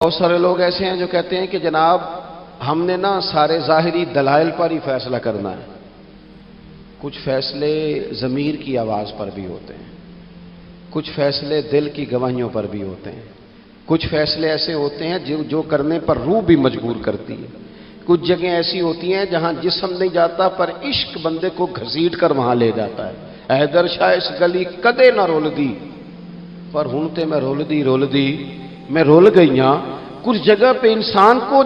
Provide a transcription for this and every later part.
بہت سارے لوگ ایسے ہیں جو کہتے ہیں کہ جناب ہم نے نا سارے ظاہری دلائل پر ہی فیصلہ کرنا ہے۔ کچھ فیصلے ضمیر کی آواز پر بھی ہوتے ہیں، کچھ فیصلے دل کی گواہیوں پر بھی ہوتے ہیں، کچھ فیصلے ایسے ہوتے ہیں جو کرنے پر روح بھی مجبور کرتی ہے، کچھ جگہیں ایسی ہوتی ہیں جہاں جسم نہیں جاتا پر عشق بندے کو گھسیٹ کر وہاں لے جاتا ہے۔ حیدر شاہ اس گلی کدے نہ رول دی پر ہن تے میں رول دی میں رول گئیاں۔ کچھ جگہ پہ انسان کو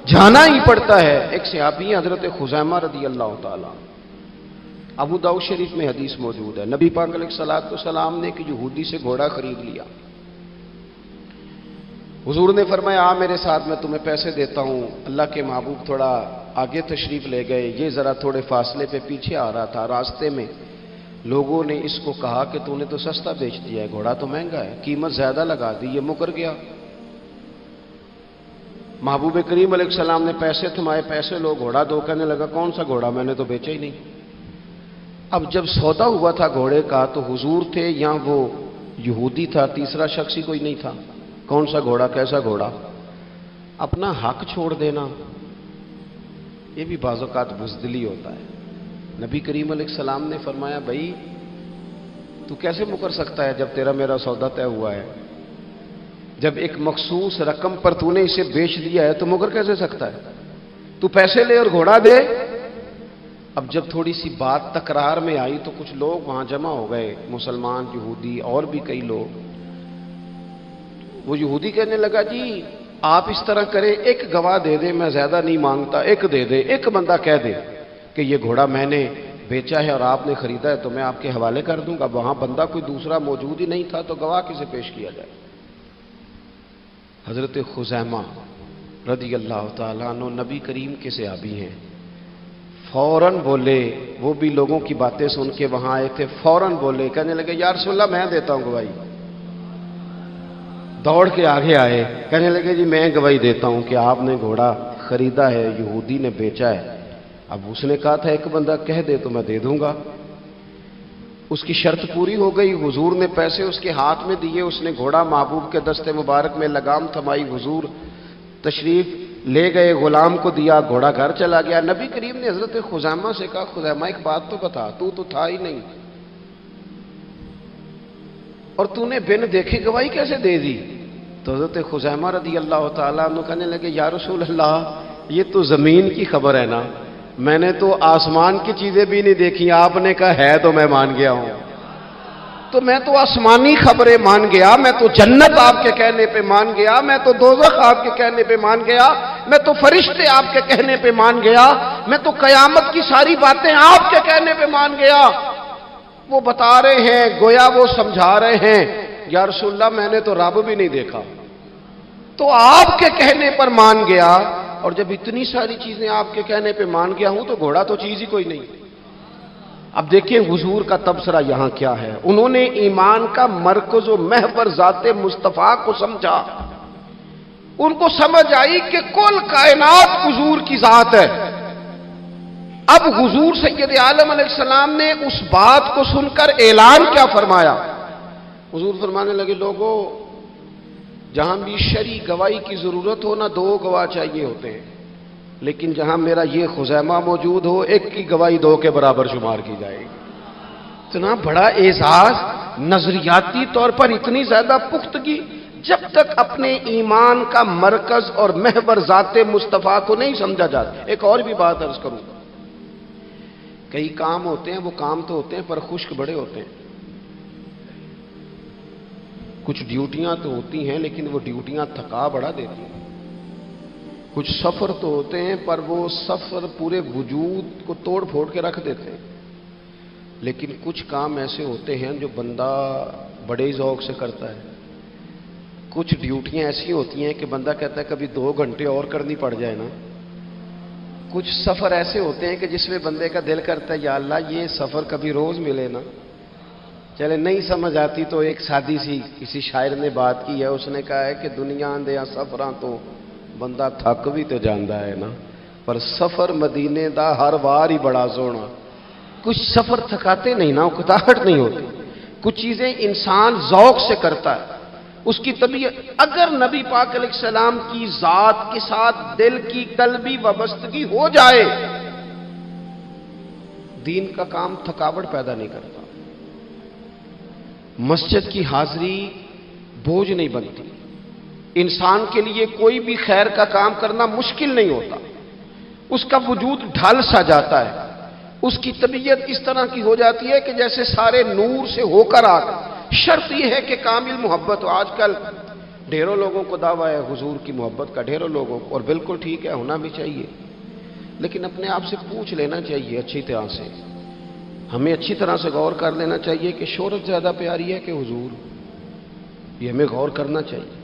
جانا ہی پڑتا ہے۔ ایک صحابی ہیں حضرت خزیمہ رضی اللہ تعالیٰ، ابو داؤد شریف میں حدیث موجود ہے، نبی پاک علیہ الصلوۃ والسلام نے کہ یہودی سے گھوڑا خرید لیا۔ حضور نے فرمایا آ میرے ساتھ، میں تمہیں پیسے دیتا ہوں۔ اللہ کے محبوب تھوڑا آگے تشریف لے گئے، یہ ذرا تھوڑے فاصلے پہ پیچھے آ رہا تھا۔ راستے میں لوگوں نے اس کو کہا کہ تو نے تو سستا بیچ دیا ہے، گھوڑا تو مہنگا ہے، قیمت زیادہ لگا دی، یہ مکر گیا۔ محبوب کریم علیہ السلام نے پیسے تھمائے، پیسے لو، گھوڑا دو۔ کہنے لگا کون سا گھوڑا، میں نے تو بیچا ہی نہیں۔ اب جب سودا ہوا تھا گھوڑے کا تو حضور تھے یا وہ یہودی تھا، تیسرا شخص ہی کوئی نہیں تھا۔ کون سا گھوڑا، کیسا گھوڑا؟ اپنا حق چھوڑ دینا یہ بھی بعض اوقات بزدلی ہوتا ہے۔ نبی کریم علیہ السلام نے فرمایا بھائی تو کیسے مکر سکتا ہے جب تیرا میرا سودا طے ہوا ہے؟ جب ایک مخصوص رقم پر تو نے اسے بیچ دیا ہے تو مکر کیسے سکتا ہے؟ تو پیسے لے اور گھوڑا دے۔ اب جب تھوڑی سی بات تکرار میں آئی تو کچھ لوگ وہاں جمع ہو گئے، مسلمان، یہودی اور بھی کئی لوگ۔ وہ یہودی کہنے لگا جی آپ اس طرح کریں، ایک گواہ دے دے، میں زیادہ نہیں مانگتا، ایک دے دے، ایک بندہ کہہ دے کہ یہ گھوڑا میں نے بیچا ہے اور آپ نے خریدا ہے تو میں آپ کے حوالے کر دوں گا۔ وہاں بندہ کوئی دوسرا موجود ہی نہیں تھا تو گواہ کسے پیش کیا جائے؟ حضرت خزیمہ رضی اللہ تعالیٰ عنہ نبی کریم کے صحابی ہیں، فوراً بولے، وہ بھی لوگوں کی باتیں سن کے وہاں آئے تھے، فوراً بولے، کہنے لگے یا رسول اللہ میں دیتا ہوں گواہی۔ دوڑ کے آگے آئے، کہنے لگے جی میں گواہی دیتا ہوں کہ آپ نے گھوڑا خریدا ہے، یہودی نے بیچا ہے۔ اب اس نے کہا تھا ایک بندہ کہہ دے تو میں دے دوں گا۔ اس کی شرط پوری ہو گئی، حضور نے پیسے اس کے ہاتھ میں دیے، اس نے گھوڑا محبوب کے دستے مبارک میں لگام تھمائی، حضور تشریف لے گئے، غلام کو دیا، گھوڑا گھر چلا گیا۔ نبی کریم نے حضرت خزیمہ سے کہا خزیمہ ایک بات تو بتا، تو تھا ہی نہیں اور تو نے بن دیکھے گواہی کیسے دے دی؟ تو حضرت خزیمہ رضی اللہ تعالیٰ عنہ کہنے لگے یا رسول اللہ یہ تو زمین کی خبر ہے نا، میں نے تو آسمان کی چیزیں بھی نہیں دیکھی، آپ نے کہا ہے تو میں مان گیا ہوں، تو میں تو آسمانی خبریں مان گیا، میں تو جنت آپ کے کہنے پہ مان گیا، میں تو دوزخ آپ کے کہنے پہ مان گیا، میں تو فرشتے آپ کے کہنے پہ مان گیا، میں تو قیامت کی ساری باتیں آپ کے کہنے پہ مان گیا۔ وہ بتا رہے ہیں، گویا وہ سمجھا رہے ہیں یا رسول اللہ میں نے تو رب بھی نہیں دیکھا، تو آپ کے کہنے پر مان گیا، اور جب اتنی ساری چیزیں آپ کے کہنے پہ مان گیا ہوں تو گھوڑا تو چیز ہی کوئی نہیں۔ اب دیکھیں حضور کا تبصرہ یہاں کیا ہے، انہوں نے ایمان کا مرکز و محور ذات مصطفیٰ کو سمجھا، ان کو سمجھ آئی کہ کل کائنات حضور کی ذات ہے۔ اب حضور سید عالم علیہ السلام نے اس بات کو سن کر اعلان کیا فرمایا؟ حضور فرمانے لگے لوگوں جہاں بھی شرعی گواہی کی ضرورت ہو نہ دو گواہ چاہیے ہوتے ہیں، لیکن جہاں میرا یہ خزیمہ موجود ہو ایک کی گواہی دو کے برابر شمار کی جائے گی۔ اتنا بڑا اعزاز، نظریاتی طور پر اتنی زیادہ پختگی، جب تک اپنے ایمان کا مرکز اور محور ذات مصطفیٰ کو نہیں سمجھا جاتا۔ ایک اور بھی بات عرض کروں، کئی کام ہوتے ہیں، وہ کام تو ہوتے ہیں پر خشک بڑے ہوتے ہیں۔ کچھ ڈیوٹیاں تو ہوتی ہیں لیکن وہ ڈیوٹیاں تھکا بڑا دیتی ہیں۔ کچھ سفر تو ہوتے ہیں پر وہ سفر پورے وجود کو توڑ پھوڑ کے رکھ دیتے ہیں، لیکن کچھ کام ایسے ہوتے ہیں جو بندہ بڑے ذوق سے کرتا ہے۔ کچھ ڈیوٹیاں ایسی ہوتی ہیں کہ بندہ کہتا ہے کبھی 2 گھنٹے اور کرنی پڑ جائے نا۔ کچھ سفر ایسے ہوتے ہیں کہ جس میں بندے کا دل کرتا ہے یا اللہ یہ سفر کبھی روز ملے نا۔ چلے نہیں سمجھ آتی تو ایک سادی سی کسی شاعر نے بات کی ہے، اس نے کہا ہے کہ دنیا دیا سفراں تو بندہ تھک بھی تو جاندا ہے نا، پر سفر مدینے دا ہر وار ہی بڑا سونا۔ کچھ سفر تھکاتے نہیں نا، اکتاہٹ نہیں ہوتی، کچھ چیزیں انسان ذوق سے کرتا ہے۔ اس کی طبیعت، اگر نبی پاک علیہ السلام کی ذات کے ساتھ دل کی قلبی وابستگی ہو جائے، دین کا کام تھکاوٹ پیدا نہیں کرتا، مسجد کی حاضری بوجھ نہیں بنتی، انسان کے لیے کوئی بھی خیر کا کام کرنا مشکل نہیں ہوتا، اس کا وجود ڈھل سا جاتا ہے، اس کی طبیعت اس طرح کی ہو جاتی ہے کہ جیسے سارے نور سے ہو کر آ کر۔ شرط یہ ہے کہ کامل محبت ہو۔ آج کل ڈھیروں لوگوں کو دعویٰ ہے حضور کی محبت کا، ڈھیروں لوگوں کو، اور بالکل ٹھیک ہے، ہونا بھی چاہیے، لیکن اپنے آپ سے پوچھ لینا چاہیے اچھی طرح سے، ہمیں اچھی طرح سے غور کر لینا چاہیے کہ شہرت زیادہ پیاری ہے کہ حضور؟ یہ ہمیں غور کرنا چاہیے۔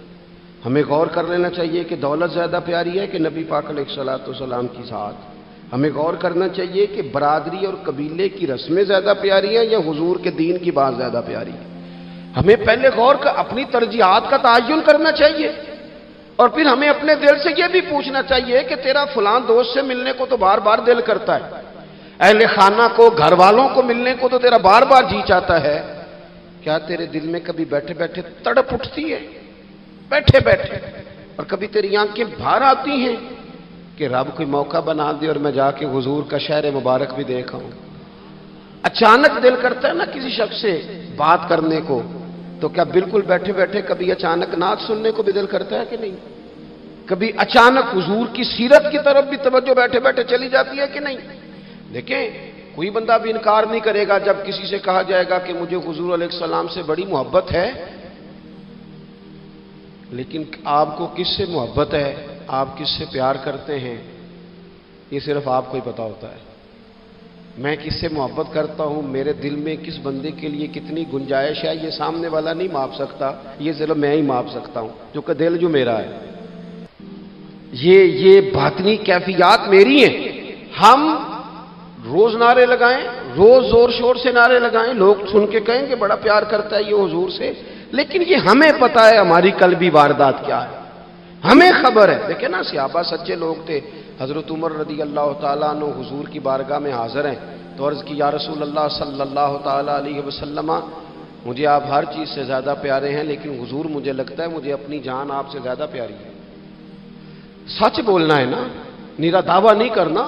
ہمیں غور کر لینا چاہیے کہ دولت زیادہ پیاری ہے کہ نبی پاک علیہ الصلوۃ والسلام کی ذات؟ ہمیں غور کرنا چاہیے کہ برادری اور قبیلے کی رسمیں زیادہ پیاری ہیں یا حضور کے دین کی بات زیادہ پیاری ہے؟ ہمیں پہلے غور کر اپنی ترجیحات کا تعین کرنا چاہیے، اور پھر ہمیں اپنے دل سے یہ بھی پوچھنا چاہیے کہ تیرا فلاں دوست سے ملنے کو تو بار بار دل کرتا ہے، اہل خانہ کو، گھر والوں کو ملنے کو تو تیرا بار بار جی چاہتا ہے، کیا تیرے دل میں کبھی بیٹھے بیٹھے تڑپ اٹھتی ہے؟ بیٹھے بیٹھے، اور کبھی تیری آنکھیں باہر آتی ہیں کہ رب کوئی موقع بنا دے اور میں جا کے حضور کا شہر مبارک بھی دیکھا ہوں؟ اچانک دل کرتا ہے نا کسی شخص سے بات کرنے کو، تو کیا بالکل بیٹھے بیٹھے کبھی اچانک نعت سننے کو بھی دل کرتا ہے کہ نہیں؟ کبھی اچانک حضور کی سیرت کی طرف بھی توجہ بیٹھے بیٹھے چلی جاتی ہے کہ نہیں؟ دیکھیں، کوئی بندہ بھی انکار نہیں کرے گا جب کسی سے کہا جائے گا کہ مجھے حضور علیہ السلام سے بڑی محبت ہے، لیکن آپ کو کس سے محبت ہے، آپ کس سے پیار کرتے ہیں، یہ صرف آپ کو ہی پتا ہوتا ہے۔ میں کس سے محبت کرتا ہوں، میرے دل میں کس بندے کے لیے کتنی گنجائش ہے، یہ سامنے والا نہیں ماپ سکتا، یہ صرف میں ہی ماپ سکتا ہوں، جو کہ دل جو میرا ہے، یہ باطنی کیفیات میری ہیں۔ ہم روز نعرے لگائیں، روز زور شور سے نعرے لگائیں، لوگ سن کے کہیں کہ بڑا پیار کرتا ہے یہ حضور سے، لیکن یہ ہمیں پتا ہے ہماری قلبی واردات کیا ہے، ہمیں خبر ہے۔ دیکھیں نا، صحابہ سچے لوگ تھے، حضرت عمر رضی اللہ تعالیٰ عنہ حضور کی بارگاہ میں حاضر ہیں تو عرض کی یا رسول اللہ صلی اللہ تعالیٰ علیہ وسلم، مجھے آپ ہر چیز سے زیادہ پیارے ہیں، لیکن حضور مجھے لگتا ہے مجھے اپنی جان آپ سے زیادہ پیاری ہے۔ سچ بولنا ہے نا، نیرا دعویٰ نہیں کرنا،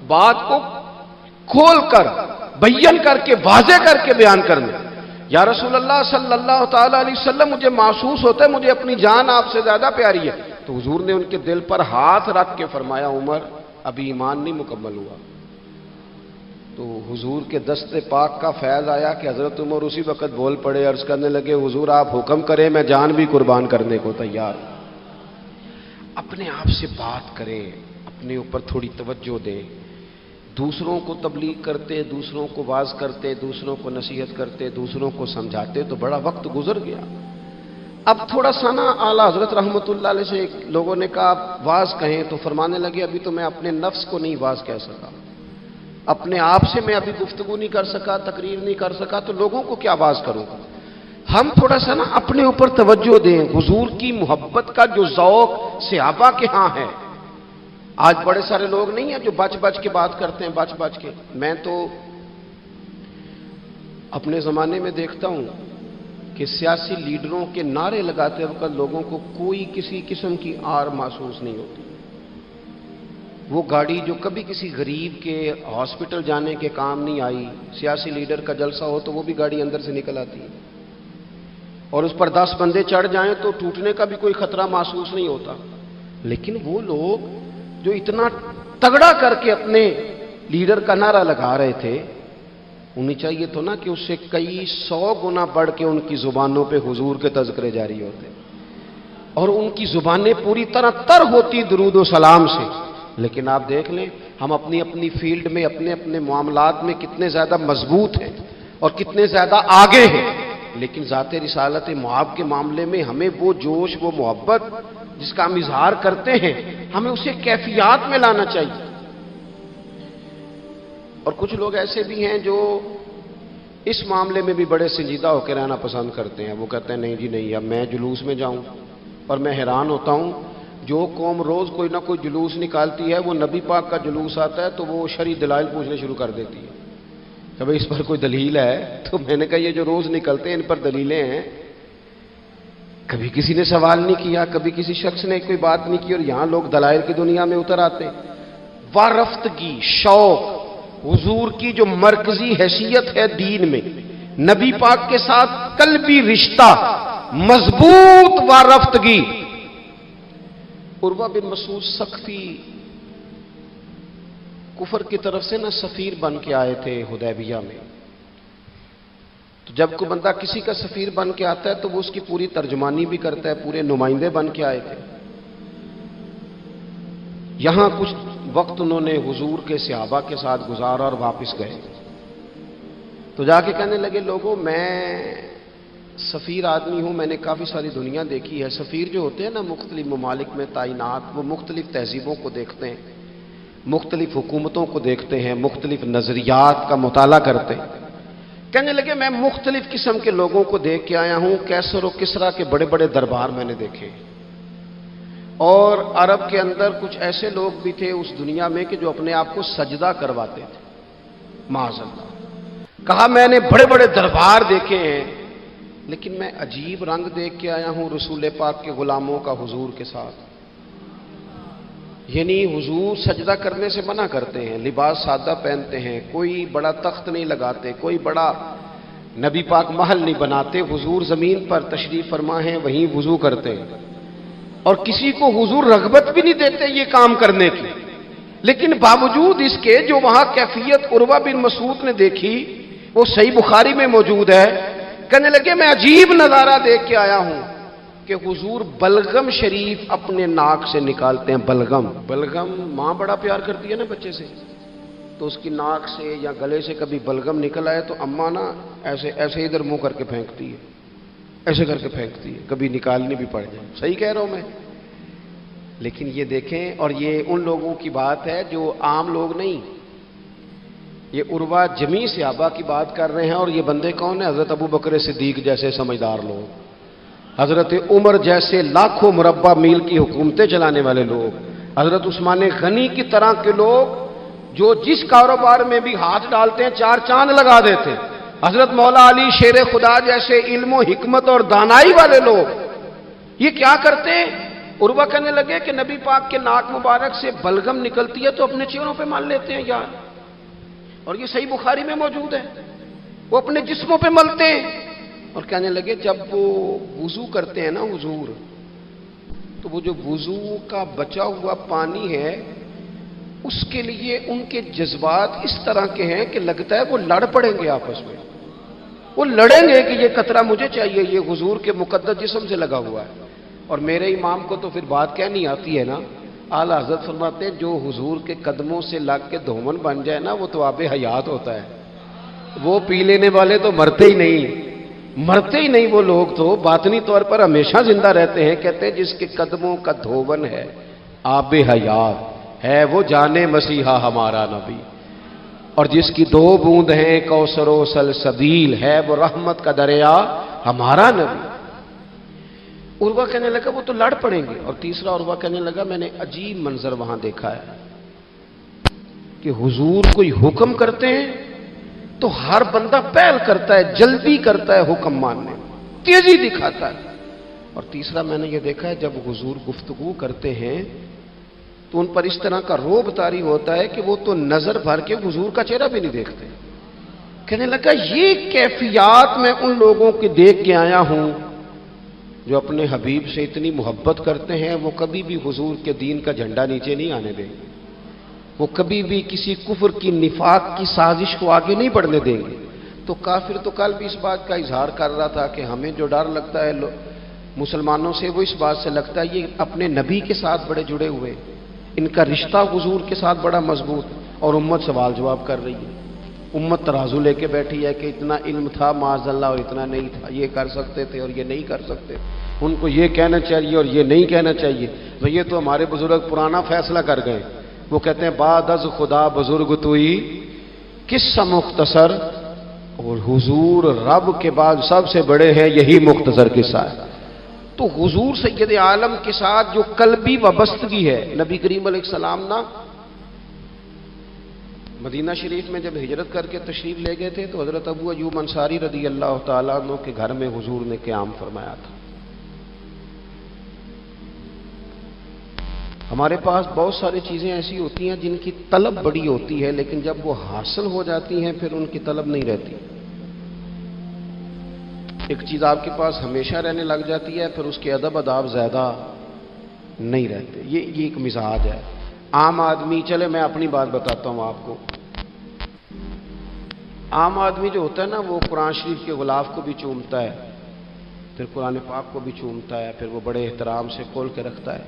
بات کو کھول کر بیان کر کے واضح کر کے بیان کرنا۔ یا رسول اللہ صلی اللہ تعالیٰ علیہ وسلم، مجھے محسوس ہوتا ہے مجھے اپنی جان آپ سے زیادہ پیاری ہے، تو حضور نے ان کے دل پر ہاتھ رکھ کے فرمایا عمر ابھی ایمان نہیں مکمل ہوا۔ تو حضور کے دست پاک کا فیض آیا کہ حضرت عمر اسی وقت بول پڑے، عرض کرنے لگے حضور آپ حکم کریں، میں جان بھی قربان کرنے کو تیار ہوں۔ اپنے آپ سے بات کریں، اپنے اوپر تھوڑی توجہ دیں، دوسروں کو تبلیغ کرتے، دوسروں کو واعظ کرتے، دوسروں کو نصیحت کرتے، دوسروں کو سمجھاتے تو بڑا وقت گزر گیا۔ اب تھوڑا سا نا اعلیٰ حضرت رحمۃ اللہ علیہ سے لوگوں نے کہا آپ واعظ کہیں، تو فرمانے لگے ابھی تو میں اپنے نفس کو نہیں واعظ کہہ سکا، اپنے آپ سے میں ابھی گفتگو نہیں کر سکا، تقریر نہیں کر سکا، تو لوگوں کو کیا واعظ کروں گا۔ ہم تھوڑا سا نا اپنے اوپر توجہ دیں، حضور کی محبت کا جو ذوق صحابہ کے ہاں ہے۔ آج بڑے سارے لوگ نہیں ہیں جو بچ بچ کے بات کرتے ہیں، بچ بچ کے۔ میں تو اپنے زمانے میں دیکھتا ہوں کہ سیاسی لیڈروں کے نعرے لگاتے وقت لوگوں کو کوئی کسی قسم کی آر محسوس نہیں ہوتی۔ وہ گاڑی جو کبھی کسی غریب کے ہاسپٹل جانے کے کام نہیں آئی، سیاسی لیڈر کا جلسہ ہو تو وہ بھی گاڑی اندر سے نکل آتی ہے، اور اس پر 10 بندے چڑھ جائیں تو ٹوٹنے کا بھی کوئی خطرہ محسوس نہیں ہوتا۔ لیکن وہ لوگ جو اتنا تگڑا کر کے اپنے لیڈر کا نعرہ لگا رہے تھے، انہیں چاہیے تو نا کہ اس سے کئی 100 گنا بڑھ کے ان کی زبانوں پہ حضور کے تذکرے جاری ہوتے، اور ان کی زبانیں پوری طرح تر ہوتی درود و سلام سے۔ لیکن آپ دیکھ لیں ہم اپنی اپنی فیلڈ میں، اپنے اپنے معاملات میں کتنے زیادہ مضبوط ہیں اور کتنے زیادہ آگے ہیں، لیکن ذات رسالت معاب کے معاملے میں ہمیں وہ جوش، وہ محبت جس کا ہم اظہار کرتے ہیں، ہمیں اسے کیفیات میں لانا چاہیے۔ اور کچھ لوگ ایسے بھی ہیں جو اس معاملے میں بھی بڑے سنجیدہ ہو کے رہنا پسند کرتے ہیں۔ وہ کہتے ہیں نہیں جی نہیں، اب میں جلوس میں جاؤں، اور میں حیران ہوتا ہوں جو قوم روز کوئی نہ کوئی جلوس نکالتی ہے، وہ نبی پاک کا جلوس آتا ہے تو وہ شرعی دلائل پوچھنے شروع کر دیتی ہے کہ بھئی اس پر کوئی دلیل ہے؟ تو میں نے کہا یہ جو روز نکلتے ہیں ان پر دلیلیں ہیں؟ کبھی کسی نے سوال نہیں کیا، کبھی کسی شخص نے کوئی بات نہیں کی، اور یہاں لوگ دلائل کی دنیا میں اتر آتے ہیں۔ وارفتگی، شوق، حضور کی جو مرکزی حیثیت ہے دین میں، نبی پاک کے ساتھ قلبی رشتہ، مضبوط وارفتگی۔ عروہ بن مسعود ثقفی کفر کی طرف سے نہ سفیر بن کے آئے تھے حدیبیہ میں، تو جب کوئی بندہ کسی کا سفیر بن کے آتا ہے تو وہ اس کی پوری ترجمانی بھی کرتا ہے، پورے نمائندے بن کے آئے تھے۔ یہاں کچھ وقت انہوں نے حضور کے صحابہ کے ساتھ گزارا اور واپس گئے، تو جا کے کہنے لگے لوگوں میں سفیر آدمی ہوں، میں نے کافی ساری دنیا دیکھی ہے۔ سفیر جو ہوتے ہیں نا مختلف ممالک میں تعینات، وہ مختلف تہذیبوں کو دیکھتے ہیں، مختلف حکومتوں کو دیکھتے ہیں، مختلف نظریات کا مطالعہ کرتے ہیں۔ کہنے لگے میں مختلف قسم کے لوگوں کو دیکھ کے آیا ہوں، کیسر و کسریٰ کے بڑے بڑے دربار میں نے دیکھے، اور عرب کے اندر کچھ ایسے لوگ بھی تھے اس دنیا میں کہ جو اپنے آپ کو سجدہ کرواتے تھے، معاذ اللہ۔ کہا میں نے بڑے بڑے دربار دیکھے ہیں، لیکن میں عجیب رنگ دیکھ کے آیا ہوں رسول پاک کے غلاموں کا حضور کے ساتھ۔ یعنی حضور سجدہ کرنے سے منع کرتے ہیں، لباس سادہ پہنتے ہیں، کوئی بڑا تخت نہیں لگاتے، کوئی بڑا نبی پاک محل نہیں بناتے، حضور زمین پر تشریف فرما ہیں، وہیں وضو کرتے ہیں، اور کسی کو حضور رغبت بھی نہیں دیتے یہ کام کرنے کی۔ لیکن باوجود اس کے جو وہاں کیفیت عروہ بن مسعود نے دیکھی وہ صحیح بخاری میں موجود ہے۔ کہنے لگے میں عجیب نظارہ دیکھ کے آیا ہوں کہ حضور بلغم شریف اپنے ناک سے نکالتے ہیں۔ بلغم ماں بڑا پیار کرتی ہے نا بچے سے، تو اس کی ناک سے یا گلے سے کبھی بلغم نکل آئے تو اماں نا ایسے ادھر منہ کر کے پھینکتی ہے، ایسے کر کے پھینکتی ہے، کبھی نکالنی بھی پڑ جائے۔ صحیح کہہ رہا ہوں میں؟ لیکن یہ دیکھیں، اور یہ ان لوگوں کی بات ہے جو عام لوگ نہیں، یہ عروہ جمیع صحابہ کی بات کر رہے ہیں، اور یہ بندے کون ہیں؟ حضرت ابو بکر صدیق جیسے سمجھدار لوگ، حضرت عمر جیسے لاکھوں مربع میل کی حکومتیں چلانے والے لوگ، حضرت عثمان غنی کی طرح کے لوگ جو جس کاروبار میں بھی ہاتھ ڈالتے ہیں چار چاند لگا دیتے، حضرت مولا علی شیر خدا جیسے علم و حکمت اور دانائی والے لوگ، یہ کیا کرتے ہیں؟ عروہ کہنے لگے کہ نبی پاک کے ناک مبارک سے بلغم نکلتی ہے تو اپنے چہروں پہ مان لیتے ہیں یار، اور یہ صحیح بخاری میں موجود ہے، وہ اپنے جسموں پہ ملتے ہیں۔ اور کہنے لگے جب وہ وضو کرتے ہیں نا حضور، تو وہ جو وضو کا بچا ہوا پانی ہے اس کے لیے ان کے جذبات اس طرح کے ہیں کہ لگتا ہے وہ لڑ پڑیں گے آپس میں، وہ لڑیں گے کہ یہ قطرہ مجھے چاہیے، یہ حضور کے مقدس جسم سے لگا ہوا ہے۔ اور میرے امام کو تو پھر بات کہنی آتی ہے نا، اعلیٰ حضرت فرماتے ہیں جو حضور کے قدموں سے لگ کے دھومن بن جائے نا وہ تو آب حیات ہوتا ہے، وہ پی لینے والے تو مرتے ہی نہیں وہ لوگ تو باطنی طور پر ہمیشہ زندہ رہتے ہیں۔ کہتے ہیں جس کے قدموں کا دھون ہے آب حیات ہے وہ جانے مسیحا ہمارا نبی، اور جس کی دو بوند ہیں کوثر و سلسبیل ہے وہ رحمت کا دریا ہمارا نبی۔ عروہ کہنے لگا وہ تو لڑ پڑیں گے۔ اور تیسرا عروہ کہنے لگا میں نے عجیب منظر وہاں دیکھا ہے کہ حضور کوئی حکم کرتے ہیں تو ہر بندہ پہل کرتا ہے، جلدی کرتا ہے حکم ماننے، تیزی دکھاتا ہے۔ اور تیسرا میں نے یہ دیکھا ہے جب حضور گفتگو کرتے ہیں تو ان پر اس طرح کا روب طاری ہوتا ہے کہ وہ تو نظر بھر کے حضور کا چہرہ بھی نہیں دیکھتے۔ کہنے لگا یہ کیفیات میں ان لوگوں کی دیکھ کے آیا ہوں جو اپنے حبیب سے اتنی محبت کرتے ہیں، وہ کبھی بھی حضور کے دین کا جھنڈا نیچے نہیں آنے دیں گے، وہ کبھی بھی کسی کفر کی نفاق کی سازش کو آگے نہیں بڑھنے دیں گے۔ تو کافر تو کل بھی اس بات کا اظہار کر رہا تھا کہ ہمیں جو ڈر لگتا ہے مسلمانوں سے وہ اس بات سے لگتا ہے یہ اپنے نبی کے ساتھ بڑے جڑے ہوئے، ان کا رشتہ حضور کے ساتھ بڑا مضبوط، اور امت سوال جواب کر رہی ہے، امت ترازو لے کے بیٹھی ہے کہ اتنا علم تھا معاذ اللہ اور اتنا نہیں تھا، یہ کر سکتے تھے اور یہ نہیں کر سکتے، ان کو یہ کہنا چاہیے اور یہ نہیں کہنا چاہیے۔ بھئی یہ تو ہمارے بزرگ پرانا فیصلہ کر گئے، وہ کہتے ہیں بعد از خدا بزرگ توئی قصہ مختصر، اور حضور رب کے بعد سب سے بڑے ہیں، یہی مختصر قصہ ہے۔ تو حضور سید عالم کے ساتھ جو قلبی وابستگی ہے، نبی کریم علیہ السلام نا مدینہ شریف میں جب ہجرت کر کے تشریف لے گئے تھے تو حضرت ابو ایوب انصاری رضی اللہ تعالیٰ عنہ کے گھر میں حضور نے قیام فرمایا تھا، ہمارے پاس بہت ساری چیزیں ایسی ہوتی ہیں جن کی طلب بڑی ہوتی ہے، لیکن جب وہ حاصل ہو جاتی ہیں پھر ان کی طلب نہیں رہتی۔ ایک چیز آپ کے پاس ہمیشہ رہنے لگ جاتی ہے، پھر اس کے ادب آداب زیادہ نہیں رہتے۔ یہ ایک مزاج ہے عام آدمی۔ چلے میں اپنی بات بتاتا ہوں آپ کو۔ عام آدمی جو ہوتا ہے نا، وہ قرآن شریف کے غلاف کو بھی چومتا ہے، پھر قرآن پاک کو بھی چومتا ہے، پھر وہ بڑے احترام سے کھول کے رکھتا ہے۔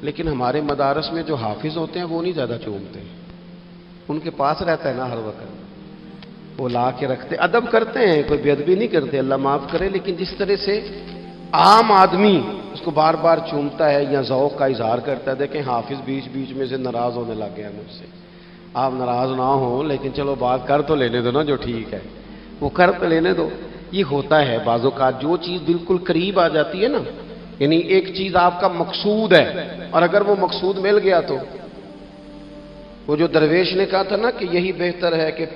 لیکن ہمارے مدارس میں جو حافظ ہوتے ہیں وہ نہیں زیادہ چومتے، ان کے پاس رہتا ہے نا ہر وقت، وہ لا کے رکھتے، ادب کرتے ہیں، کوئی بے ادبی نہیں کرتے، اللہ معاف کرے، لیکن جس طرح سے عام آدمی اس کو بار بار چومتا ہے یا ذوق کا اظہار کرتا ہے۔ دیکھیں حافظ بیچ بیچ میں سے ناراض ہونے لگ گیا مجھ سے۔ آپ ناراض نہ ہوں، لیکن چلو بات کر تو لینے دو نا، جو ٹھیک ہے وہ کر تو لینے دو۔ یہ ہوتا ہے بعض اوقات، جو چیز بالکل قریب آ جاتی ہے نا، یعنی ایک چیز آپ کا مقصود ہے اور اگر وہ مقصود مل گیا تو وہ جو درویش نے کہا تھا نا کہ یہی بہتر ہے کہ